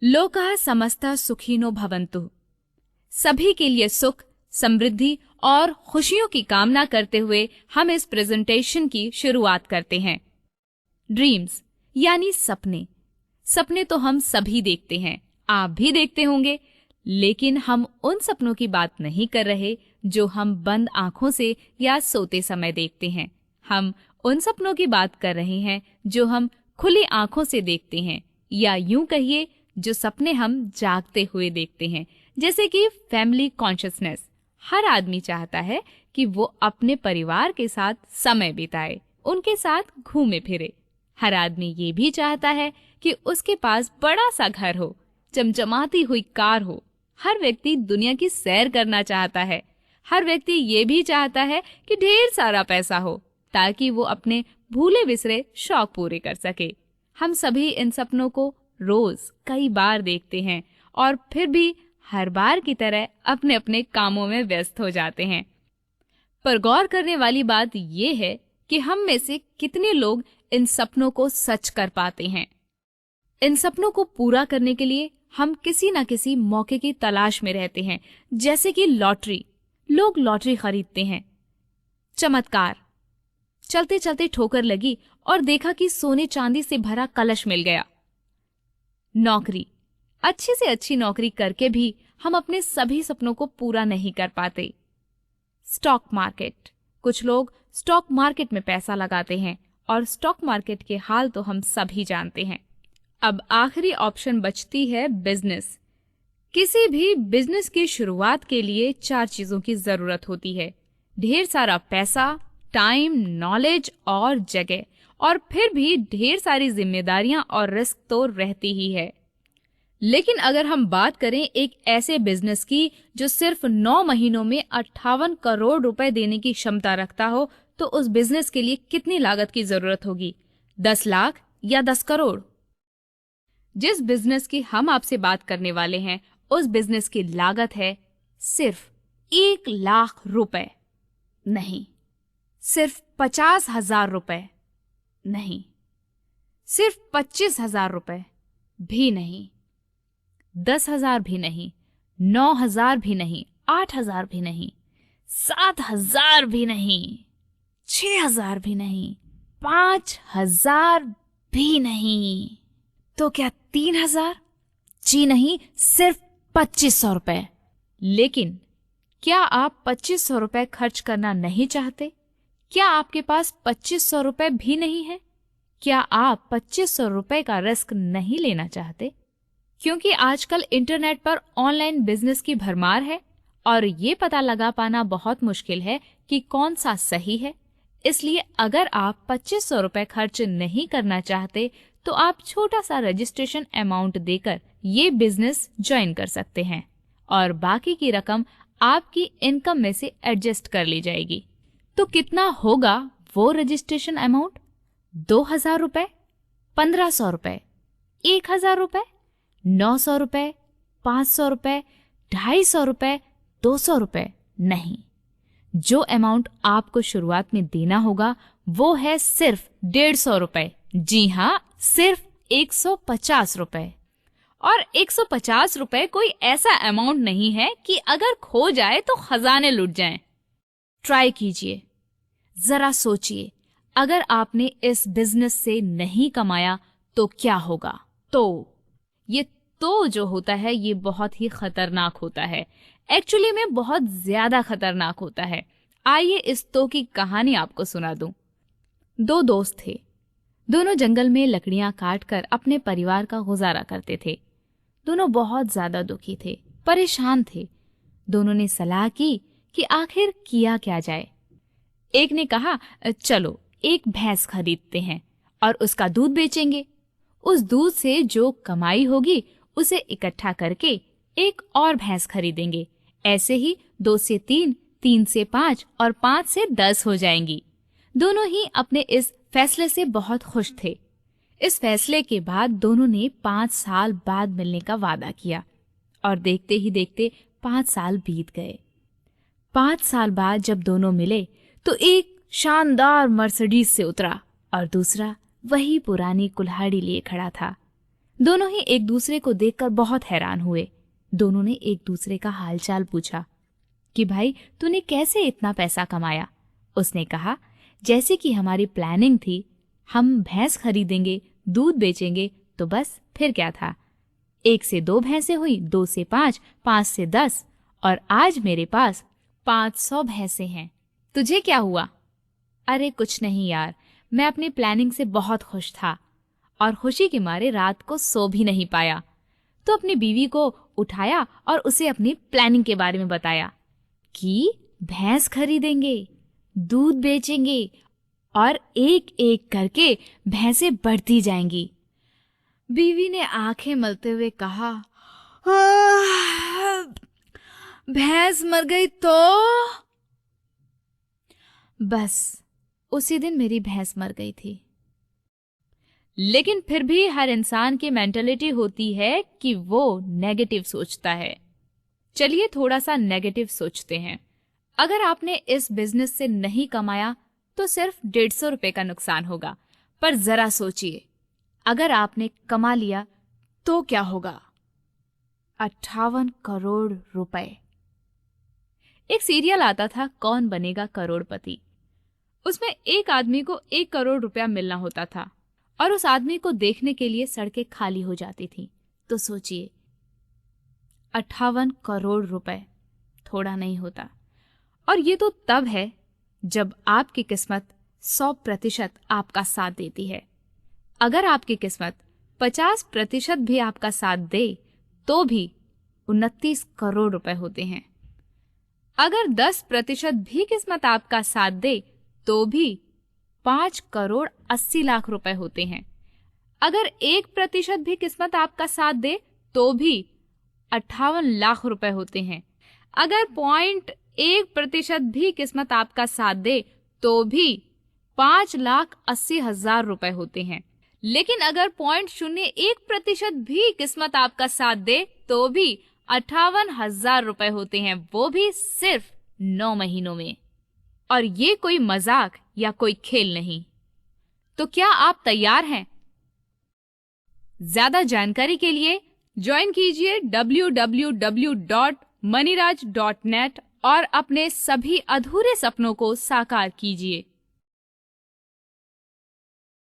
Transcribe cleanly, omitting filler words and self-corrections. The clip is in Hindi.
लोकः समस्तः सुखिनो भवन्तु। सभी के लिए सुख, समृद्धि और खुशियों की कामना करते हुए हम इस प्रेजेंटेशन की शुरुआत करते हैं। ड्रीम्स यानी सपने। सपने तो हम सभी देखते हैं, आप भी देखते होंगे, लेकिन हम उन सपनों की बात नहीं कर रहे जो हम बंद आंखों से या सोते समय देखते हैं। हम उन सपनों की बात कर रहे हैं जो हम खुली आंखों से देखते हैं, या यूं कहिए जो सपने हम जागते हुए देखते हैं। जैसे कि फैमिली कॉन्शियसनेस। हर आदमी चाहता है कि वो अपने परिवार के साथ समय बिताए, उनके साथ घूमे फिरे। हर आदमी ये भी चाहता है कि उसके पास बड़ा सा घर हो, चमचमाती हुई कार हो। हर व्यक्ति दुनिया की सैर करना चाहता है। हर व्यक्ति ये भी चाहता है कि ढेर सारा पैसा हो ताकि वो अपने भूले बिसरे शौक पूरे कर सके। हम सभी इन सपनों को रोज कई बार देखते हैं और फिर भी हर बार की तरह अपने अपने कामों में व्यस्त हो जाते हैं। पर गौर करने वाली बात यह है कि हम में से कितने लोग इन सपनों को सच कर पाते हैं। इन सपनों को पूरा करने के लिए हम किसी न किसी मौके की तलाश में रहते हैं, जैसे कि लॉटरी। लोग लॉटरी खरीदते हैं। चमत्कार, चलते चलते ठोकर लगी और देखा कि सोने चांदी से भरा कलश मिल गया। नौकरी, अच्छी से अच्छी नौकरी करके भी हम अपने सभी सपनों को पूरा नहीं कर पाते। स्टॉक मार्केट, कुछ लोग स्टॉक मार्केट में पैसा लगाते हैं और स्टॉक मार्केट के हाल तो हम सभी जानते हैं। अब आखिरी ऑप्शन बचती है बिजनेस। किसी भी बिजनेस की शुरुआत के लिए 4 चीजों की जरूरत होती है: ढेर सारा पैसा, टाइम, नॉलेज और जगह, और फिर भी ढेर सारी जिम्मेदारियां और रिस्क तो रहती ही है। लेकिन अगर हम बात करें एक ऐसे बिजनेस की जो सिर्फ 9 महीनों में 58 करोड़ रुपए देने की क्षमता रखता हो, तो उस बिजनेस के लिए कितनी लागत की जरूरत होगी? 10 लाख या 10 करोड़? जिस बिजनेस की हम आपसे बात करने वाले हैं, उस बिजनेस की लागत है सिर्फ 1 लाख रुपए। नहीं, सिर्फ 50,000 रुपए नहीं, सिर्फ 25,000 रुपए भी नहीं, 10,000 भी नहीं, 9,000 भी नहीं, 8,000 भी नहीं, 7,000 भी नहीं, 6,000 भी नहीं, 5,000 भी नहीं। तो क्या 3,000? जी नहीं, सिर्फ 2,500 रुपए। लेकिन क्या आप 2,500 रुपए खर्च करना नहीं चाहते? क्या आपके पास 2,500 रुपए भी नहीं है? क्या आप 2,500 रुपए का रिस्क नहीं लेना चाहते? क्योंकि आजकल इंटरनेट पर ऑनलाइन बिजनेस की भरमार है और ये पता लगा पाना बहुत मुश्किल है कि कौन सा सही है। इसलिए अगर आप 2,500 रुपए खर्च नहीं करना चाहते तो आप छोटा सा रजिस्ट्रेशन अमाउंट देकर ये बिजनेस ज्वाइन कर सकते हैं और बाकी की रकम आपकी इनकम में से एडजस्ट कर ली जाएगी। तो कितना होगा वो रजिस्ट्रेशन अमाउंट? 2,000 रुपए, 1,500 रुपए, 1,000 रुपए, 900 रुपए, 500 रुपए, 250 रुपए, 200 रुपए? नहीं, जो अमाउंट आपको शुरुआत में देना होगा वो है सिर्फ 150 रुपए। जी हाँ, सिर्फ 150 रुपए। और 150 रुपए कोई ऐसा अमाउंट नहीं है कि अगर खो जाए तो खजाने लुट जाएं। ट्राई कीजिए, जरा सोचिए, अगर आपने इस बिजनेस से नहीं कमाया तो क्या होगा? ये तो जो होता है ये बहुत ही खतरनाक होता है। एक्चुअली में बहुत ज्यादा खतरनाक होता है। आइए इस तो की कहानी आपको सुना दूं। 2 दोस्त थे। दोनों जंगल में लकड़ियां काटकर अपने परिवार का गुजारा करते थे। दोनों बहुत ज्यादा दुखी थे, परेशान थे। दोनों ने सलाह की कि आखिर किया क्या जाए। एक ने कहा, चलो एक भैंस खरीदते हैं और उसका दूध बेचेंगे। उस दूध से जो कमाई होगी उसे इकट्ठा करके एक और भैंस खरीदेंगे। ऐसे ही 2 से 3, 3 से 5 और 5 से 10 हो जाएंगी। दोनों ही अपने इस फैसले से बहुत खुश थे। इस फैसले के बाद दोनों ने 5 साल बाद मिलने का वादा किया और देखते ही देखते 5 साल बीत गए। 5 साल बाद जब दोनों मिले तो एक शानदार मर्सिडीज से उतरा और दूसरा वही पुरानी कुल्हाड़ी लिए खड़ा था। दोनों ही एक दूसरे को देखकर बहुत हैरान हुए। दोनों ने एक दूसरे का हालचाल पूछा कि भाई तूने कैसे इतना पैसा कमाया। उसने कहा, जैसे कि हमारी प्लानिंग थी, हम भैंस खरीदेंगे, दूध बेचेंगे, तो बस फिर क्या था। 1 से 2 भैंसें हुई, 2 से 5, 5 से 10 और आज मेरे पास 500 भैंसें हैं। तुझे क्या हुआ? अरे कुछ नहीं यार, मैं अपनी प्लानिंग से बहुत खुश था और खुशी के मारे रात को सो भी नहीं पाया। तो अपनी बीवी को उठाया और उसे अपनी प्लानिंग के बारे में बताया कि भैंस खरीदेंगे, दूध बेचेंगे और एक एक करके भैंसें बढ़ती जाएंगी। बीवी ने आंखें मलते हुए कहा, भैंस मर गई तो? बस उसी दिन मेरी भैंस मर गई थी। लेकिन फिर भी हर इंसान की मेंटालिटी होती है कि वो नेगेटिव सोचता है। चलिए थोड़ा सा नेगेटिव सोचते हैं। अगर आपने इस बिजनेस से नहीं कमाया तो सिर्फ 150 रुपए का नुकसान होगा, पर जरा सोचिए अगर आपने कमा लिया तो क्या होगा? 58 करोड़ रुपए। एक सीरियल आता था, कौन बनेगा करोड़पति। उसमें एक आदमी को 1 करोड़ रुपया मिलना होता था और उस आदमी को देखने के लिए सड़कें खाली हो जाती थी। तो सोचिए 58 करोड़ रुपए थोड़ा नहीं होता। और ये तो तब है जब आपकी किस्मत 100% आपका साथ देती है। अगर आपकी किस्मत 50% भी आपका साथ दे तो भी 29 करोड़ रुपए होते हैं। अगर 10% भी किस्मत आपका साथ दे तो भी 5 करोड़ 80 लाख रुपए होते हैं। अगर 1% भी किस्मत आपका साथ दे तो भी 58 लाख रुपए होते हैं। अगर 0.1% भी किस्मत आपका साथ दे तो भी 5,80,000 रुपए होते हैं। लेकिन अगर 0.01% भी किस्मत आपका साथ दे तो भी 58,000 रुपए होते हैं, वो भी सिर्फ 9 महीनों में। और ये कोई मजाक या कोई खेल नहीं। तो क्या आप तैयार हैं? ज्यादा जानकारी के लिए ज्वाइन कीजिए www.moniraj.net और अपने सभी अधूरे सपनों को साकार कीजिए।